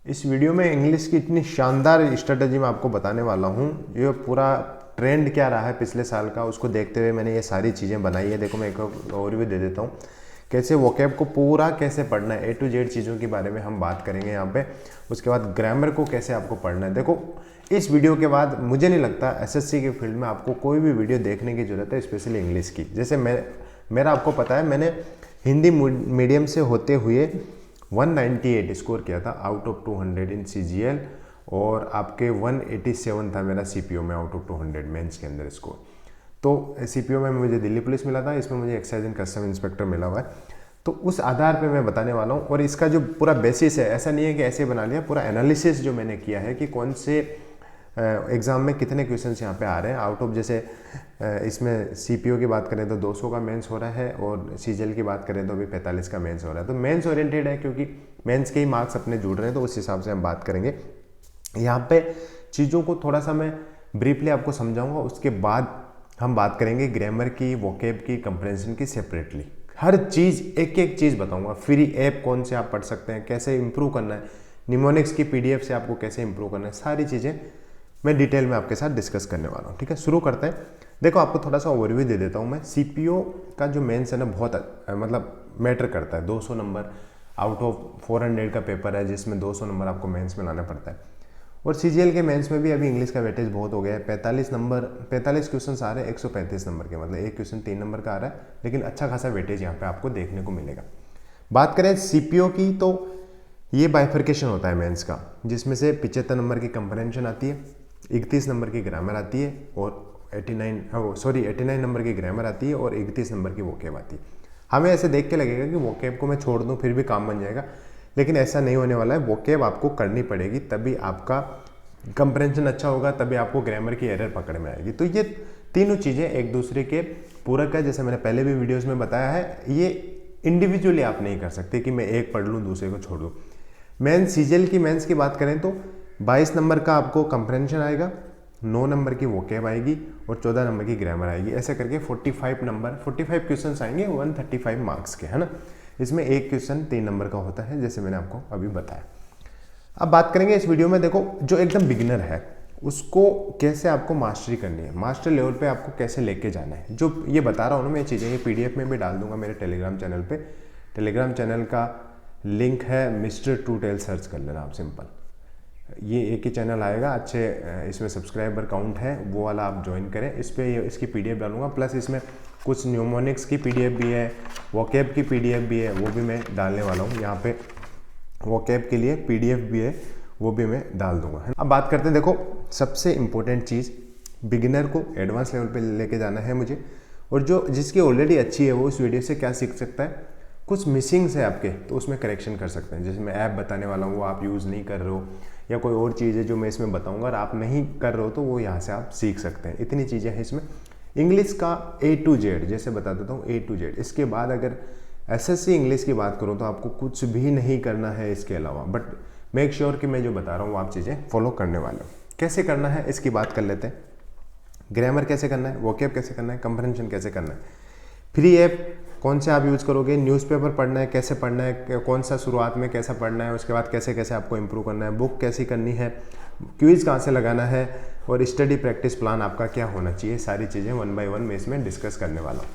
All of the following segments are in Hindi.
इस वीडियो में इंग्लिश की इतनी शानदार स्ट्रेटजी मैं आपको बताने वाला हूँ। ये पूरा ट्रेंड क्या रहा है पिछले साल का, उसको देखते हुए मैंने ये सारी चीज़ें बनाई है। देखो मैं एक ओवरव्यू दे देता हूँ कैसे वोकैब को पूरा कैसे पढ़ना है, A to Z चीज़ों के बारे में हम बात करेंगे यहाँ पे। उसके बाद ग्रामर को कैसे आपको पढ़ना है। देखो इस वीडियो के बाद मुझे नहीं लगता SSC के फील्ड में आपको कोई भी वीडियो देखने की ज़रूरत है, स्पेशली इंग्लिश की। जैसे मेरा आपको पता है, मैंने हिंदी मीडियम से होते हुए 198 स्कोर किया था आउट ऑफ 200 इन CGL, और आपके 187 था मेरा CPO में आउट ऑफ 200 मेंस के अंदर स्कोर। तो CPO में मुझे दिल्ली पुलिस मिला था, इसमें मुझे एक्साइज एंड कस्टम इंस्पेक्टर मिला हुआ है। तो उस आधार पे मैं बताने वाला हूँ, और इसका जो पूरा बेसिस है, ऐसा नहीं है कि ऐसे बना लिया, पूरा एनालिसिस जो मैंने किया है कि कौन से एग्ज़ाम में कितने क्वेश्चंस यहाँ पे आ रहे हैं आउट ऑफ। जैसे इसमें CPO की बात करें तो 200 का मेंस हो रहा है, और CGL की बात करें तो अभी 45 का मेंस हो रहा है। तो मेंस ओरिएंटेड है क्योंकि मेंस के ही मार्क्स अपने जुड़ रहे हैं, तो उस हिसाब से हम बात करेंगे। यहाँ पे चीज़ों को थोड़ा सा मैं ब्रीफली आपको समझाऊंगा, उसके बाद हम बात करेंगे ग्रामर की, वोकैब की, कंप्रेंशन की सेपरेटली। हर चीज़ एक एक चीज़ बताऊंगा। फ्री ऐप कौन से आप पढ़ सकते हैं, कैसे इंप्रूव करना है, निमोनिक्स की PDF से आपको कैसे इंप्रूव करना है, सारी चीज़ें मैं डिटेल में आपके साथ डिस्कस करने वाला हूँ। ठीक है, शुरू करते हैं। देखो आपको थोड़ा सा ओवरव्यू दे देता हूँ मैं। CPO का जो मेंस है ना, बहुत मतलब मैटर करता है। 200 नंबर आउट ऑफ 400 का पेपर है, जिसमें 200 नंबर आपको मेंस में लाना पड़ता है। और CGL के मेंस में भी अभी इंग्लिश का वेटेज बहुत हो गया है। 45 क्वेश्चन आ रहे हैं 135 नंबर के, मतलब एक क्वेश्चन 3 नंबर का आ रहा है, लेकिन अच्छा खासा वेटेज यहाँ पे आपको देखने को मिलेगा। बात करें CPO की, तो ये बाइफर्केशन होता है मेंस का, जिसमें से 75 नंबर की कंप्रहेंशन आती है, 31 नंबर की ग्रामर आती है, और 89 नंबर की ग्रामर आती है, और 31 नंबर की वोकैब आती है। हमें ऐसे देख के लगेगा कि वोकैब को मैं छोड़ दूं फिर भी काम बन जाएगा, लेकिन ऐसा नहीं होने वाला है। वोकैब आपको करनी पड़ेगी, तभी आपका कंप्रहेंशन अच्छा होगा, तभी आपको ग्रामर की एरर पकड़ में आएगी। तो ये तीनों चीज़ें एक दूसरे के पूरक है। जैसे मैंने पहले भी वीडियोस में बताया है, ये इंडिविजुअली आप नहीं कर सकते कि मैं एक पढ़ लूँ दूसरे को छोड़ दूँ। मेंस CGL की मेंस की बात करें तो 22 नंबर का आपको कंप्रहेंशन आएगा, 9 नंबर की वोकैब आएगी, और 14 नंबर की ग्रामर आएगी। ऐसे करके 45 क्वेश्चन आएंगे 135 मार्क्स के, है ना। इसमें एक क्वेश्चन 3 नंबर का होता है, जैसे मैंने आपको अभी बताया। अब बात करेंगे इस वीडियो में। देखो जो एकदम बिगिनर है उसको कैसे आपको मास्टरी करनी है, मास्टर लेवल पे आपको कैसे लेके जाना है, जो ये बता रहा हूँ ना मैं चीज़ें, ये PDF में भी डाल दूंगा मेरे टेलीग्राम चैनल पे। टेलीग्राम चैनल का लिंक है Mr. Tutel, सर्च कर लेना आप सिंपल। ये एक ही चैनल आएगा, अच्छे इसमें सब्सक्राइबर काउंट है, वो वाला आप ज्वाइन करें। इस पर इसकी PDF डालूंगा, प्लस इसमें कुछ न्यूमोनिक्स की PDF भी है, वोकैब की PDF भी है, वो भी मैं डालने वाला हूँ यहाँ पे। वोकैब के लिए PDF भी है, वो भी मैं डाल दूंगा, है। अब बात करते हैं। देखो सबसे इम्पोर्टेंट चीज़, बिगिनर को एडवांस लेवल पे लेके जाना है मुझे, और जो जिसकी ऑलरेडी अच्छी है वो इस वीडियो से क्या सीख सकता है, कुछ मिसिंग्स है आपके तो उसमें करेक्शन कर सकते हैं। जैसे मैं ऐप बताने वाला हूँ वो आप यूज़ नहीं कर रहे हो, या कोई और चीज़ है जो मैं इसमें बताऊँगा और आप नहीं कर रहे हो, तो वो यहाँ से आप सीख सकते हैं। इतनी चीज़ें हैं इसमें। इंग्लिश का A to Z जैसे बता देता हूँ, A to Z। इसके बाद अगर SSC इंग्लिश की बात करूँ तो आपको कुछ भी नहीं करना है इसके अलावा, बट मेक श्योर कि मैं जो बता रहा हूँ वो आप चीज़ें फॉलो करने वाले हो। कैसे करना है इसकी बात कर लेते हैं। ग्रामर कैसे करना है, वोकैब कैसे करना है, कंप्रहेंशन कैसे करना है। फ्री ऐप कौन से आप यूज़ करोगे, न्यूज़पेपर पढ़ना है, कैसे पढ़ना है, कौन सा शुरुआत में कैसा पढ़ना है, उसके बाद कैसे कैसे आपको इंप्रूव करना है, बुक कैसी करनी है, क्विज़ कहाँ से लगाना है, और स्टडी प्रैक्टिस प्लान आपका क्या होना चाहिए, सारी चीज़ें 1 by 1 मैं इसमें डिस्कस करने वाला हूँ।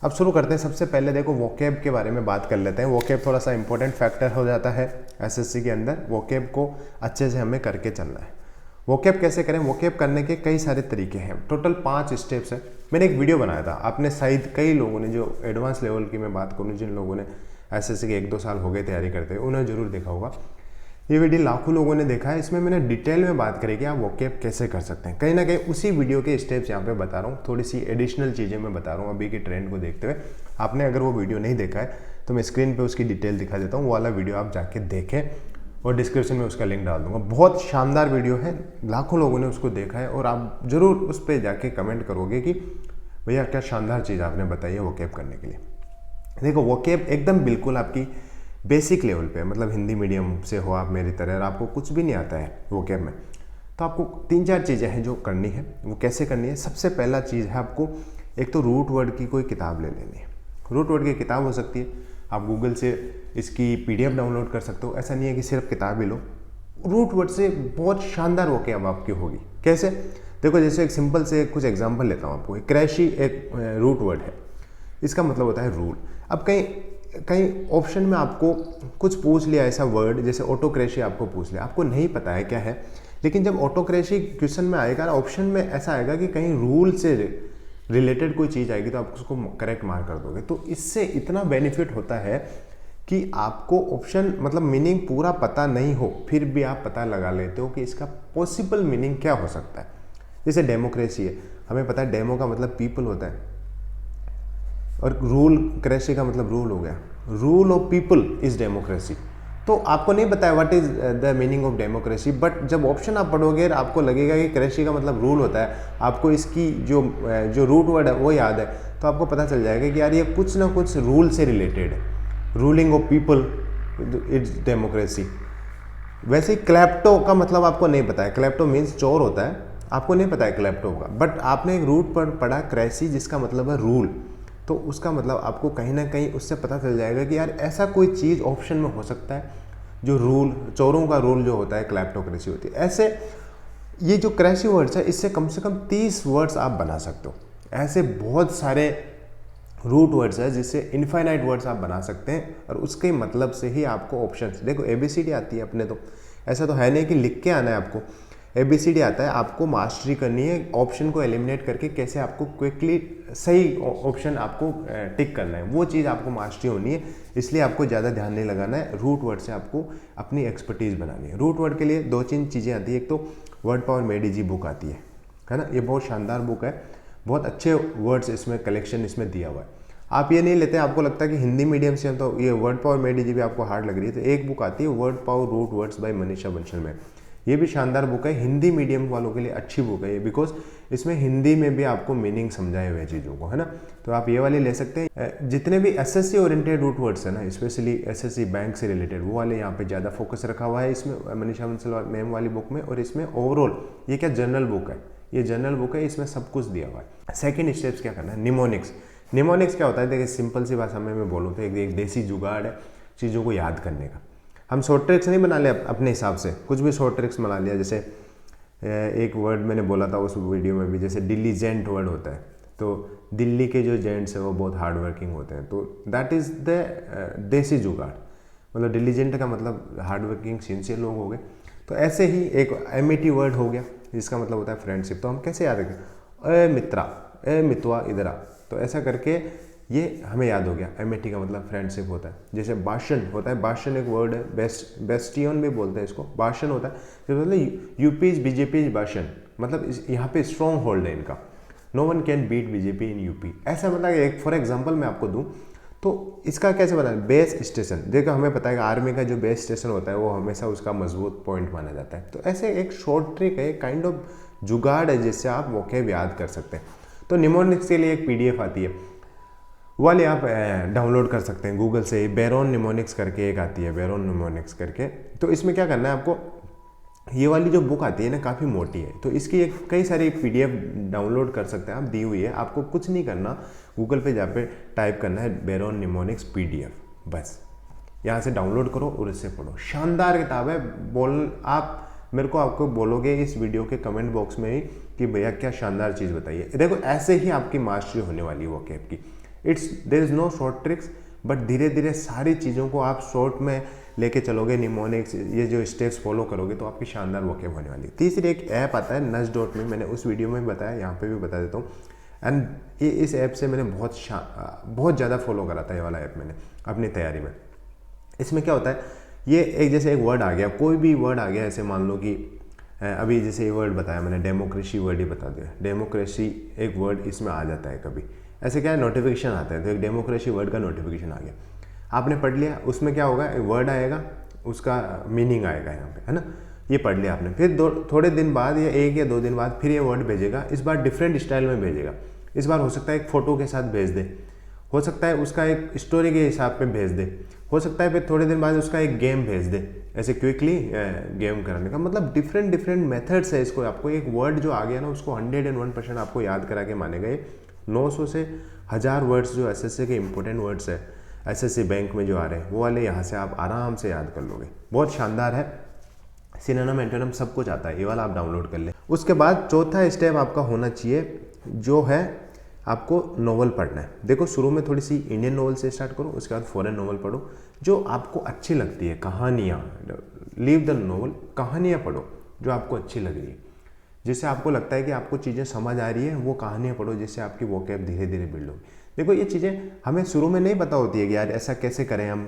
अब शुरू करते हैं। सबसे पहले देखो वोकैब के बारे में बात कर लेते हैं। वोकैब थोड़ा सा इंपॉर्टेंट फैक्टर हो जाता है SSC के अंदर। वोकैब को अच्छे से हमें करके चलना है। वोकैब कैसे करें, वोकैब करने के कई सारे तरीके हैं, टोटल 5 स्टेप्स है। मैंने एक वीडियो बनाया था, आपने शायद कई लोगों ने, जो एडवांस लेवल की मैं बात करूँ, जिन लोगों ने SSC के 1-2 साल हो गए तैयारी करते हुए, उन्होंने जरूर देखा होगा। ये वीडियो लाखों लोगों ने देखा है। इसमें मैंने डिटेल में बात करी कि आप वोकैब कैसे कर सकते हैं। कहीं ना कहीं उसी वीडियो के स्टेप्स यहाँ पे बता रहा हूँ, थोड़ी सी एडिशनल चीज़ें मैं बता रहा हूँ अभी के ट्रेंड को देखते हुए। आपने अगर वो वीडियो नहीं देखा है तो मैं स्क्रीन पे उसकी डिटेल दिखा देता हूँ, वो वाला वीडियो आप जाके देखें, और डिस्क्रिप्शन में उसका लिंक डाल दूंगा। बहुत शानदार वीडियो है, लाखों लोगों ने उसको देखा है, और आप ज़रूर उस पर जाके कमेंट करोगे कि भैया क्या शानदार चीज़ आपने बताई है वोकैब करने के लिए। देखो वोकैब एकदम बिल्कुल आपकी बेसिक लेवल पे, मतलब हिंदी मीडियम से हो आप मेरी तरह और आपको कुछ भी नहीं आता है वोकैब में, तो आपको 3-4 चीज़ें हैं जो करनी है। वो कैसे करनी है, सबसे पहला चीज़ है आपको एक तो रूट वर्ड की कोई किताब ले लेनी है। रूट वर्ड की किताब हो सकती है, आप गूगल से इसकी PDF डाउनलोड कर सकते हो। ऐसा नहीं है कि सिर्फ किताब ही लो, रूट वर्ड से बहुत शानदार वोकैब आपकी होगी। कैसे? देखो जैसे एक सिंपल से कुछ एग्जांपल लेता हूँ आपको। क्रैशी एक रूट वर्ड है, इसका मतलब होता है रूल। अब कहीं कहीं ऑप्शन में आपको कुछ पूछ लिया ऐसा वर्ड, जैसे ऑटोक्रेसी आपको पूछ लिया, आपको नहीं पता है क्या है, लेकिन जब ऑटोक्रेसी क्वेश्चन में आएगा, ऑप्शन में ऐसा आएगा कि कहीं रूल से रिलेटेड कोई चीज़ आएगी तो आप उसको करेक्ट मार्क कर दोगे। तो इससे इतना बेनिफिट होता है कि आपको ऑप्शन मतलब मीनिंग पूरा पता नहीं हो, फिर भी आप पता लगा लेते हो कि इसका पॉसिबल मीनिंग क्या हो सकता है। जैसे डेमोक्रेसी है, हमें पता है डेमो का मतलब पीपल होता है, और रूल क्रेसी का मतलब रूल हो गया। Rule of people is democracy. तो आपको नहीं पता है what is the meaning of democracy, but जब ऑप्शन आप पढ़ोगे आपको लगेगा कि क्रेसी का मतलब रूल होता है, आपको इसकी जो रूट वर्ड है वो याद है, तो आपको पता चल जाएगा कि यार ये कुछ ना कुछ रूल से रिलेटेड है। Ruling of people it's democracy. वैसे ही क्लैप्टो का मतलब आपको नहीं पता है, क्लैप्टो मीन्स चोर होता है, आपको नहीं पता है क्लैप्टो का, बट आपने एक रूट पर पढ़ा क्रेसी जिसका मतलब है रूल, तो उसका मतलब आपको कहीं ना कहीं उससे पता चल जाएगा कि यार ऐसा कोई चीज़ ऑप्शन में हो सकता है जो रूल, चोरों का रूल जो होता है क्लैप्टोक्रेसी होती है। ऐसे ये जो क्रेसी वर्ड्स है, इससे कम से कम 30 वर्ड्स आप बना सकते हो। ऐसे बहुत सारे रूट वर्ड्स है जिससे इनफाइनाइट वर्ड्स आप बना सकते हैं, और उसके मतलब से ही आपको ऑप्शन, देखो ABCD आती है अपने, तो ऐसा तो है नहीं कि लिख के आना है आपको। ABCD आता है, आपको मास्टरी करनी है ऑप्शन को एलिमिनेट करके कैसे आपको क्विकली सही ऑप्शन आपको टिक करना है, वो चीज़ आपको मास्टरी होनी है। इसलिए आपको ज़्यादा ध्यान नहीं लगाना है, रूट वर्ड से आपको अपनी एक्सपर्टीज़ बनानी है। रूट वर्ड के लिए 2-3 चीज़ें आती है। एक तो word power made easy book आती है ना, ये बहुत शानदार बुक है, बहुत अच्छे वर्ड्स इसमें कलेक्शन इसमें दिया हुआ है। आप ये नहीं लेते, आपको लगता है कि हिंदी मीडियम से हम तो ये वर्ड पावर मेड इजी भी आपको हार्ड लग रही है, तो एक बुक आती है word power root words by Manisha Bansal में। ये भी शानदार बुक है, हिंदी मीडियम वालों के लिए अच्छी बुक है ये, बिकॉज इसमें हिंदी में भी आपको मीनिंग समझाए हुए चीज़ों को, है ना। तो आप ये वाले ले सकते हैं। जितने भी SSC ओरिएंटेड रूट वर्ड्स है ना, स्पेशली SSC बैंक से रिलेटेड, वो वाले यहाँ पे ज़्यादा फोकस रखा हुआ है इसमें मनीषा बंसल मैम वाली बुक में। और इसमें ओवरऑल ये क्या जनरल बुक है, ये जनरल बुक है, इसमें सब कुछ दिया हुआ है। सेकेंड स्टेप्स क्या करना है, निमोनिक्स। निमोनिक्स क्या होता है, देखिए सिंपल सी भाषा में मैं बोलूँ तो एक देसी जुगाड़ है चीज़ों को याद करने का। हम शॉर्ट ट्रिक्स नहीं बना लिया अपने हिसाब से, कुछ भी शॉर्ट ट्रिक्स बना लिया। जैसे एक वर्ड मैंने बोला था उस वीडियो में भी, जैसे डिलीजेंट वर्ड होता है, तो दिल्ली के जो जेंट्स हैं वो बहुत हार्ड वर्किंग होते हैं, तो दैट इज़ द देसी जुगाड़। मतलब डिलीजेंट का मतलब हार्ड वर्किंग सिंसियर लोग हो गए। तो ऐसे ही एक MET वर्ड हो गया जिसका मतलब होता है फ्रेंडशिप। तो हम कैसे याद रखें, ए मित्रा, ए मितवा इधर आ, तो ऐसा करके ये हमें याद हो गया। MET का मतलब फ्रेंडशिप होता है। जैसे भाषण होता है, भाषण एक वर्ड है, बेस्टियन भी बोलते हैं इसको, भाषण होता है। तो मतलब UP's BJP's भाषण, मतलब यहाँ पे स्ट्रॉन्ग होल्ड है इनका, no one can beat BJP in UP। ऐसा मतलब एक फॉर एग्जाम्पल मैं आपको दूँ तो इसका कैसे बना, बेस स्टेशन। देखो हमें पता है कि आर्मी का जो बेस स्टेशन होता है वो हमेशा उसका मजबूत पॉइंट माना जाता है। तो ऐसे एक शॉर्ट ट्रिक है, काइंड ऑफ जुगाड़ है जिससे आप वोकैब याद कर सकते हैं। तो निमोनिक्स के लिए एक PDF आती है, वाले आप डाउनलोड कर सकते हैं गूगल से। बेरोन निमोनिक्स करके एक आती है, बेरोन निमोनिक्स करके। तो इसमें क्या करना है आपको, ये वाली जो बुक आती है ना काफ़ी मोटी है, तो इसकी एक कई सारी PDF डाउनलोड कर सकते हैं आप, दी हुई है। आपको कुछ नहीं करना, गूगल पे जा पे टाइप करना है बेरोन निमोनिक्स PDF, बस यहाँ से डाउनलोड करो और इससे पढ़ो। शानदार किताब है। आप मेरे को आपको बोलोगे इस वीडियो के कमेंट बॉक्स में ही कि भैया क्या शानदार चीज़ बताइए। देखो ऐसे ही आपकी मास्टरी होने वाली है वोकैब की। There is no short tricks, but धीरे धीरे सारी चीज़ों को आप शॉर्ट में लेके चलोगे, निमोनिक्स ये जो स्टेप्स फॉलो करोगे तो आपकी शानदार वोकैब होने वाली है। तीसरी एक ऐप आता है nudge.me, मैंने उस वीडियो में बताया, यहाँ पे भी बता देता हूँ। एंड ये इस ऐप से मैंने बहुत ज़्यादा फॉलो करा था ये वाला ऐप मैंने अपनी तैयारी में। इसमें क्या होता है, ये एक जैसे एक वर्ड आ गया, कोई भी वर्ड आ गया, ऐसे मान लो कि अभी जैसे ये वर्ड बताया मैंने, डेमोक्रेसी वर्ड ही बता दिया, डेमोक्रेसी एक वर्ड इसमें आ जाता है कभी। ऐसे क्या है, नोटिफिकेशन आता है, तो एक डेमोक्रेसी वर्ड का नोटिफिकेशन आ गया, आपने पढ़ लिया। उसमें क्या होगा, एक वर्ड आएगा, उसका मीनिंग आएगा यहाँ पे, है ना। ये पढ़ लिया आपने, फिर थोड़े दिन बाद या 1 या 2 दिन बाद फिर ये वर्ड भेजेगा। इस बार डिफरेंट स्टाइल में भेजेगा। इस बार हो सकता है एक फ़ोटो के साथ भेज दे, हो सकता है उसका एक स्टोरी के हिसाब पे भेज दे, हो सकता है फिर थोड़े दिन बाद उसका एक गेम भेज दे, ऐसे क्विकली गेम करने का। मतलब डिफरेंट मेथड्स है इसको। आपको एक वर्ड जो आ गया ना उसको 101% आपको याद करा के माने गए। 900 से 1000 वर्ड्स जो SSC के इंपॉर्टेंट वर्ड्स है, SSC बैंक में जो आ रहे हैं वो वाले यहाँ से आप आराम से याद कर लोगे। बहुत शानदार है। सिनोनिम एंटोनिम सब कुछ आता है, ये वाला आप डाउनलोड कर लें। उसके बाद चौथा स्टेप आपका होना चाहिए जो है आपको नोवेल पढ़ना है। देखो शुरू में थोड़ी सी इंडियन नोवेल से स्टार्ट करो, उसके बाद फॉरेन नोवेल पढ़ो जो आपको अच्छी लगती है, कहानियाँ, लीव द नोवेल, कहानियाँ पढ़ो जो आपको अच्छी लग रही है, जिससे आपको लगता है कि आपको चीज़ें समझ आ रही है, वो कहानियाँ पढ़ो जिससे आपकी वोकैब धीरे धीरे बिल्ड होगी। देखो ये चीज़ें हमें शुरू में नहीं पता होती है कि यार ऐसा कैसे करें हम,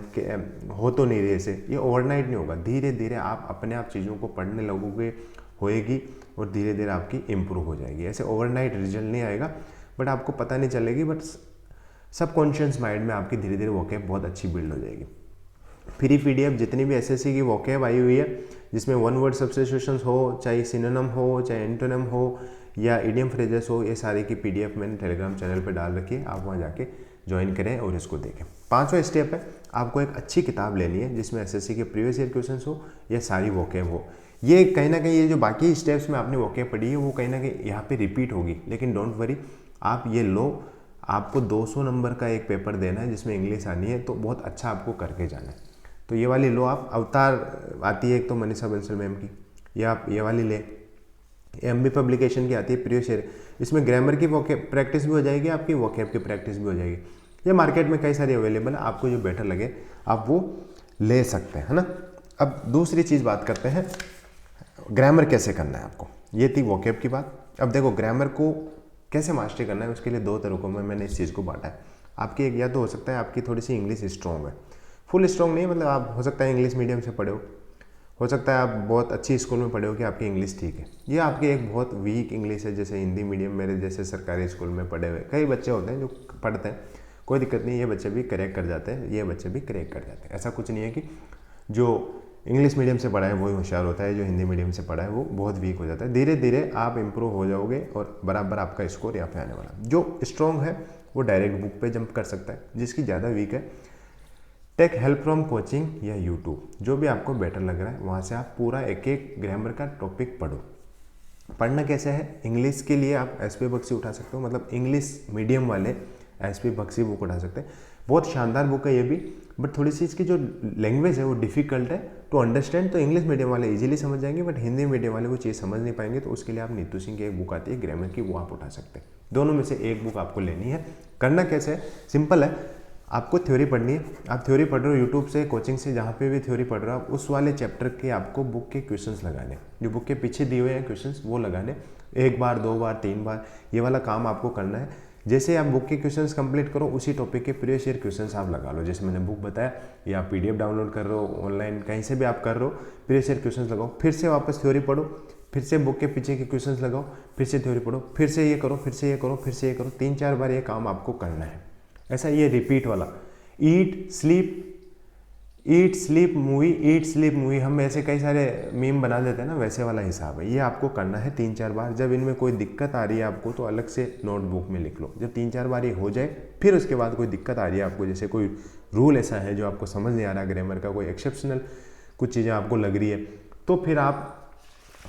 हो तो नहीं रही ऐसे, ये ओवरनाइट नहीं होगा, धीरे धीरे आप अपने आप चीज़ों को पढ़ने लगोगे, होएगी और धीरे धीरे आपकी इम्प्रूव हो जाएगी। ऐसे ओवरनाइट रिजल्ट नहीं आएगा, बट आपको पता नहीं चलेगी, बट सबकॉन्शियस माइंड में आपकी धीरे धीरे वोकैब बहुत अच्छी बिल्ड हो जाएगी। फ्री पीडीएफ जितनी भी एसएससी की वोकैब आई हुई है, जिसमें वन वर्ड सब्स्टिट्यूशंस हो, चाहे सिनोनिम हो, चाहे एंटोनिम हो या इडियम फ्रेजेस हो, ये सारे की पीडीएफ मैंने टेलीग्राम चैनल पे डाल रखी है, आप वहाँ जाके ज्वाइन करें और इसको देखें। पांचवा स्टेप है आपको एक अच्छी किताब लेनी है जिसमें एसएससी के प्रीवियस ईयर क्वेश्चन हो या सारी वोकैब हो। ये कहीं ना कहीं ये जो बाकी स्टेप्स में आपने वोकैब पढ़ी है वो कहीं ना कहीं यहाँ पे रिपीट होगी, लेकिन डोंट वरी, आप ये लो, आपको 200 नंबर का एक पेपर देना है जिसमें इंग्लिश आनी है, तो बहुत अच्छा आपको करके जाना है। तो ये वाली लो आप, अवतार आती है एक तो मनीषा बंसल मैम की, या आप ये वाली ले, एमबी पब्लिकेशन की आती है प्रियो शेयर, इसमें ग्रामर की वोकैब प्रैक्टिस भी हो जाएगी, आपकी वोकैब की प्रैक्टिस भी हो जाएगी। ये मार्केट में कई सारी अवेलेबल है, आपको जो बेटर लगे आप वो ले सकते हैं, है ना। अब दूसरी चीज़ बात करते हैं, ग्रामर कैसे करना है आपको। ये थी वोकैब की बात। अब देखो ग्रामर को कैसे मास्टरी करना है, उसके लिए दो तरीकों में मैंने इस चीज़ को बांटा है। आपकी एक, या तो हो सकता है आपकी थोड़ी सी इंग्लिश स्ट्रॉन्ग है, फुल स्ट्रॉन्ग नहीं, मतलब आप हो सकता है इंग्लिश मीडियम से पढ़े हो सकता है आप बहुत अच्छी स्कूल में पढ़े हो कि आपकी इंग्लिश ठीक है, ये आपकी एक बहुत वीक इंग्लिश है, जैसे हिंदी मीडियम मेरे जैसे सरकारी स्कूल में पढ़े हुए कई बच्चे होते हैं जो पढ़ते हैं, कोई दिक्कत नहीं, ये बच्चे भी क्रैक कर जाते हैं, ये बच्चे भी क्रैक कर जाते हैं। ऐसा कुछ नहीं है कि जो इंग्लिश मीडियम से पढ़ा है वही होशियार होता है, जो हिंदी मीडियम से पढ़ा है वो बहुत वीक हो जाता है। धीरे धीरे आप इम्प्रूव हो जाओगे और बराबर आपका स्कोर यहाँ पे आने वाला। जो स्ट्रॉन्ग है वो डायरेक्ट बुक पे जंप कर सकता है, जिसकी ज़्यादा वीक है टेक हेल्प फ्रॉम कोचिंग या यूट्यूब, जो भी आपको बेटर लग रहा है वहाँ से आप पूरा एक एक ग्रामर का टॉपिक पढ़ो। पढ़ना कैसे है, इंग्लिश के लिए आप एसपी बख्शी उठा सकते हो, मतलब इंग्लिश मीडियम वाले एसपी बख्शी बुक उठा सकते हैं, बहुत शानदार बुक है ये भी, बट थोड़ी सी इसकी जो लैंग्वेज है वो डिफिकल्ट है टू अंडरस्टैंड। तो इंग्लिश मीडियम वाले इजीली समझ जाएंगे, बट हिंदी मीडियम वाले वो चीज़ समझ नहीं पाएंगे, तो उसके लिए आप नीतू सिंह की एक बुक आती है ग्रामर की, वो आप उठा सकते हैं। दोनों में से एक बुक आपको लेनी है। करना कैसे है, सिंपल है, आपको थ्योरी पढ़नी है। आप थ्योरी पढ़ रहे हो यूट्यूब से, कोचिंग से, जहाँ पे भी थ्योरी पढ़ रहे हो आप, उस वाले चैप्टर के आपको बुक के क्वेश्चंस लगाने, जो बुक के पीछे दिए हुए हैं क्वेश्चंस वो लगाने, 1 बार 2 बार 3 बार, ये वाला काम आपको करना है। जैसे आप बुक के क्वेश्चंस कंप्लीट करो, उसी टॉपिक के प्रीवियस ईयर क्वेश्चंस आप लगा लो। जैसे मैंने बुक बताया, या आप पीडीएफ डाउनलोड कर रहे हो ऑनलाइन, कहीं से भी आप कर रहे हो, प्रीवियस ईयर क्वेश्चंस लगाओ, फिर से वापस थ्योरी पढ़ो, फिर से बुक के पीछे के क्वेश्चंस लगाओ, फिर से थ्योरी पढ़ो, फिर से ये करो, फिर से ये करो, फिर से ये करो, 3-4 बार ये काम आपको करना है। ऐसा ये रिपीट वाला, ईट स्लीप मूवी, हम ऐसे कई सारे मीम बना देते हैं ना, वैसे वाला हिसाब है। ये आपको करना है 3-4 बार। जब इनमें कोई दिक्कत आ रही है आपको तो अलग से नोटबुक में लिख लो। जब 3-4 बार ये हो जाए, फिर उसके बाद कोई दिक्कत आ रही है आपको, जैसे कोई रूल ऐसा है जो आपको समझ नहीं आ रहा ग्रामर का, कोई एक्सेप्शनल कुछ चीज़ें आपको लग रही है, तो फिर आप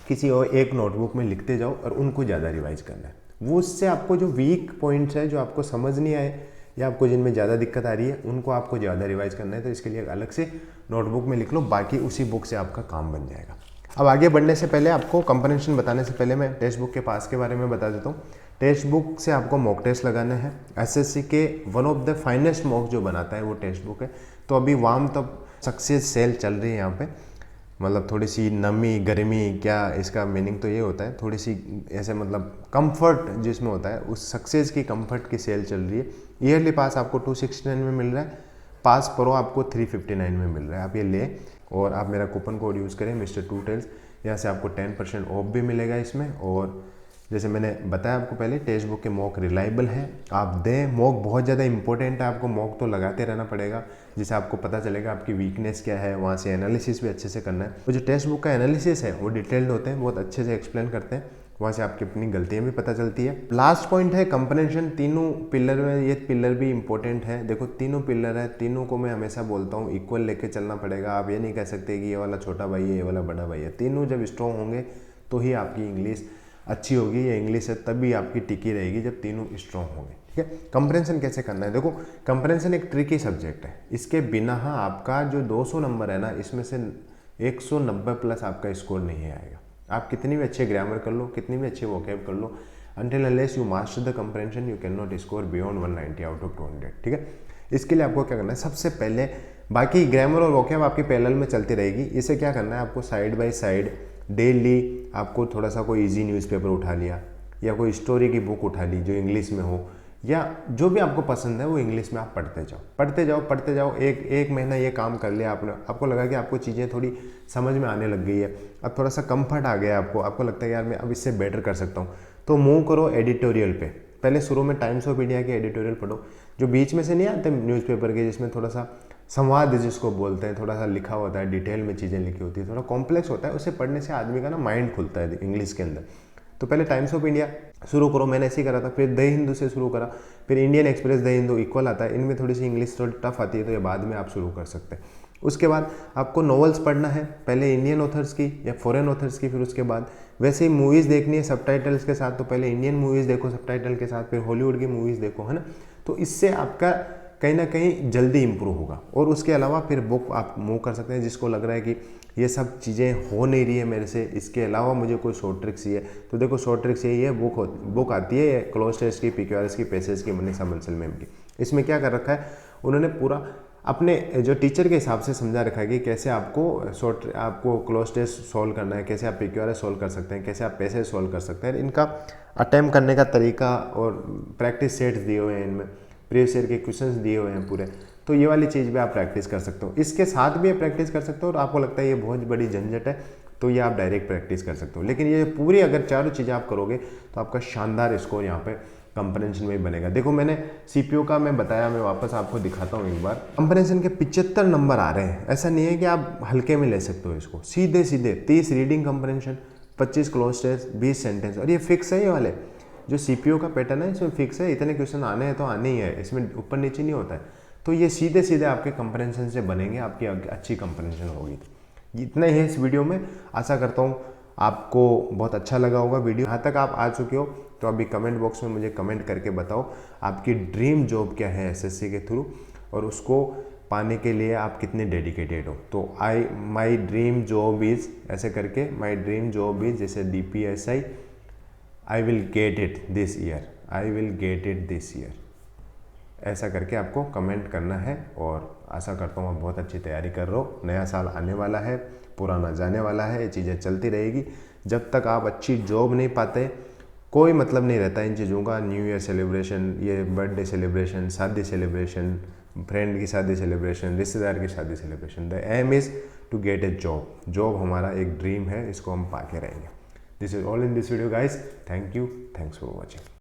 किसी और एक नोटबुक में लिखते जाओ और उनको ज़्यादा रिवाइज करना है। वो उससे आपको जो वीक पॉइंट्स है, जो आपको समझ नहीं आए या आपको जिनमें ज़्यादा दिक्कत आ रही है, उनको आपको ज़्यादा रिवाइज करना है, तो इसके लिए अलग से नोटबुक में लिख लो, बाकी उसी बुक से आपका काम बन जाएगा। अब आगे बढ़ने से पहले, आपको कंप्रेंशन बताने से पहले मैं टेक्स्ट बुक के पास के बारे में बता देता हूँ। टेक्स्ट बुक से आपको मॉक टेस्ट लगाना है। एसएससी के one of the finest mock जो बनाता है वो टेक्स्ट बुक है। तो अभी वार्म तब सक्सेस सेल चल रही है यहाँ पे, मतलब थोड़ी सी नमी गर्मी, क्या इसका मीनिंग तो ये होता है, थोड़ी सी ऐसे मतलब कंफर्ट जिसमें होता है, उस सक्सेस की कंफर्ट की सेल चल रही है। ईयरली पास आपको 269 में मिल रहा है, पास प्रो आपको 359 में मिल रहा है। आप ये ले और आप मेरा कूपन कोड यूज़ करें मिस्टर टू टेल्स, यहाँ से आपको 10% ऑफ भी मिलेगा इसमें। और जैसे मैंने बताया आपको पहले, टेक्स्ट बुक के मॉक रिलायबल है, आप दें। मॉक बहुत ज़्यादा इंपॉर्टेंट है, आपको मॉक तो लगाते रहना पड़ेगा, जिससे आपको पता चलेगा आपकी वीकनेस क्या है, वहाँ से एनालिसिस भी अच्छे से करना है। तो जो टेक्स्ट बुक का एनालिसिस है वो डिटेल्ड होते हैं, बहुत अच्छे से एक्सप्लेन करते हैं, वहाँ से आपकी अपनी गलतियाँ भी पता चलती है। लास्ट पॉइंट है कंप्रेंशन। तीनों पिलर में ये पिलर भी इंपॉर्टेंट है। देखो तीनों पिलर है, तीनों को मैं हमेशा बोलता हूँ इक्वल लेके चलना पड़ेगा। आप ये नहीं कह सकते कि ये वाला छोटा भाई है, ये वाला बड़ा भाई है। तीनों जब स्ट्रॉन्ग होंगे तो ही आपकी इंग्लिश अच्छी होगी। ये इंग्लिश है तभी आपकी टिकी रहेगी जब तीनों स्ट्रॉन्ग होंगे। ठीक है, कंप्रेंशन कैसे करना है, देखो कंप्रेंशन एक ट्रिकी सब्जेक्ट है। इसके बिना आपका जो 200 नंबर है ना, इसमें से 190 प्लस आपका स्कोर नहीं आएगा। आप कितनी भी अच्छे ग्रामर कर लो, कितनी भी अच्छे वोकैब कर लो, until unless you master the comprehension you cannot score beyond 190 out of 200। ठीक है, इसके लिए आपको क्या करना है, सबसे पहले बाकी ग्रामर और वोकैब आपकी पैरेलल में चलती रहेगी, इसे क्या करना है आपको साइड बाय साइड डेली आपको थोड़ा सा कोई इजी न्यूज़पेपर उठा लिया या कोई स्टोरी की बुक उठा ली जो इंग्लिश में हो, या जो भी आपको पसंद है वो इंग्लिश में आप पढ़ते जाओ पढ़ते जाओ पढ़ते जाओ। एक महीना ये काम कर लिया आपने, आपको लगा कि आपको चीज़ें थोड़ी समझ में आने लग गई है, अब थोड़ा सा कंफर्ट आ गया आपको लगता है यार मैं अब इससे बेटर कर सकता हूँ, तो मूव करो एडिटोरियल पे। पहले शुरू में टाइम्स ऑफ इंडिया के एडिटोरियल पढ़ो, जो बीच में से नहीं आते न्यूज़पेपर के, जिसमें थोड़ा सा संवाद जिसको बोलते हैं, थोड़ा सा लिखा होता है, डिटेल में चीज़ें लिखी होती है, थोड़ा कॉम्प्लेक्स होता है, उसे पढ़ने से आदमी का ना माइंड खुलता है इंग्लिश के अंदर। तो पहले टाइम्स ऑफ इंडिया शुरू करो, मैंने ऐसे ही करा था, फिर द हिंदू से शुरू करा, फिर Indian express, the Hindu equal आता है, इनमें थोड़ी सी इंग्लिश थोड़ी टफ आती है, तो ये बाद में आप शुरू कर सकते हैं। उसके बाद आपको नॉवेल्स पढ़ना है, पहले इंडियन ऑथर्स की या फॉरेन ऑथर्स की, फिर उसके बाद वैसे ही मूवीज़ देखनी है सबटाइटल्स के साथ, तो पहले इंडियन मूवीज़ देखो सबटाइटल के साथ, फिर हॉलीवुड की मूवीज़ देखो, है ना। तो इससे आपका कहीं ना कहीं जल्दी इंप्रूव होगा। और उसके अलावा फिर बुक आप मूव कर सकते हैं, जिसको लग रहा है कि ये सब चीज़ें हो नहीं रही है मेरे से, इसके अलावा मुझे कोई शॉर्ट ट्रिक्स चाहिए, तो देखो शॉर्ट ट्रिक्स यही है, बुक आती है क्लोज टेस्ट की, PQRS की, पेसेज की, मनीषा बंसल मैम की। इसमें क्या कर रखा है उन्होंने, पूरा अपने जो टीचर के हिसाब से समझा रखा है कि कैसे आपको क्लोज टेस्ट सॉल्व करना है, कैसे आप PQRS सॉल्व कर सकते हैं, कैसे आप पेसेज सॉल्व कर सकते हैं, इनका अटैम्प्ट करने का तरीका और प्रैक्टिस सेट्स दिए हुए हैं, इनमें प्रीवियस ईयर के क्वेश्चंस दिए हुए हैं पूरे, तो ये वाली चीज़ भी आप प्रैक्टिस कर सकते हो। इसके साथ भी प्रैक्टिस कर सकते हो, और आपको लगता है ये बहुत बड़ी झंझट है तो ये आप डायरेक्ट प्रैक्टिस कर सकते हो। लेकिन ये पूरी अगर चारों चीज़ें आप करोगे तो आपका शानदार स्कोर यहाँ पे कंप्रेंशन में बनेगा। देखो मैंने CPO का मैं बताया, मैं वापस आपको दिखाता हूँ एक बार। कंप्रेंशन के 75 नंबर आ रहे हैं, ऐसा नहीं है कि आप हल्के में ले सकते हो इसको, सीधे 30 reading comprehension, 25 cloze test, 20 sentence, और ये फिक्स है। ये वाले जो CPO का पैटर्न है इसमें फिक्स है, इतने क्वेश्चन आने हैं तो आने ही है, इसमें ऊपर नीचे नहीं होता है। तो ये सीधे आपके कंप्रेंशन से बनेंगे, आपकी अच्छी कंप्रेंशन होगी। इतना ही है इस वीडियो में, आशा करता हूँ आपको बहुत अच्छा लगा होगा वीडियो। यहाँ तक आप आ चुके हो तो अभी कमेंट बॉक्स में मुझे कमेंट करके बताओ आपकी ड्रीम जॉब क्या है SSC के थ्रू, और उसको पाने के लिए आप कितने डेडिकेटेड हो। तो माई ड्रीम जॉब इज़ ऐसे करके, माई ड्रीम जॉब इज़ जैसे DPSI, I will get it this year, I will get it this year, ऐसा करके आपको कमेंट करना है। और आशा करता हूँ आप बहुत अच्छी तैयारी कर रहे हो। नया साल आने वाला है, पुराना जाने वाला है, ये चीज़ें चलती रहेगी। जब तक आप अच्छी जॉब नहीं पाते कोई मतलब नहीं रहता इन चीज़ों का। न्यू ईयर सेलिब्रेशन, ये बर्थडे सेलिब्रेशन, शादी सेलिब्रेशन, फ्रेंड की शादी सेलिब्रेशन, रिश्तेदार की शादी celebration, the aim is to get a job. Job हमारा एक ड्रीम है, इसको हम पा के रहेंगे। This is all in this video guys, thank you, thanks for watching.